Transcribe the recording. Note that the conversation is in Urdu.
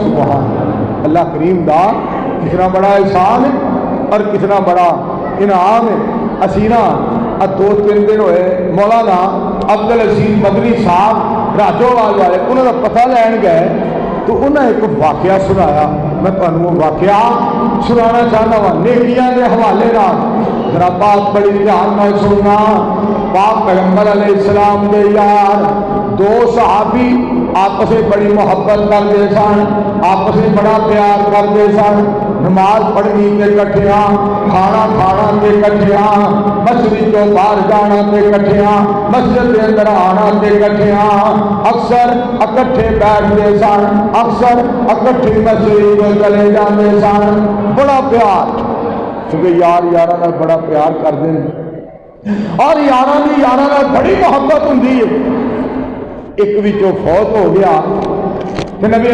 سبحان اللہ کریم دا کتنا بڑا احسان ہے اور کتنا بڑا انعام ہے. اسینا دو تین دن ہوئے مولانا عبدالعزیز مدنی صاحب راجووال والے انہوں کا پتہ لین گئے تو انہیں ایک واقعہ سنایا. میں تمہیں وہ واقعہ سنانا چاہتا ہوں نیکیاں کے حوالے نال. ذرا بات بڑی دھیان نال سننا. پاک پیغمبر علیہ السلام کے یار دو صحابی آپس میں بڑی محبت کرتے سن, آپس میں بڑا پیار کرتے سن. نماز پڑھنی تے کٹھیاں, کھانا کھانا تے کٹھیاں, مسجد تو باہر جانا تے کٹھیاں, مسجد کے اندر آنا تے کٹھیاں. اکثر اکٹھے بیٹھتے سن, اکثر اکٹھی مسجد کو چلے جاتے سن. بڑا پیار, کیونکہ یار یاراں نال بڑا پیار کرتے ہیں اور یاراں دی یاراں نال بڑی محبت ہوندی ہے. ایک وچوں فوت ہو گیا تے نبی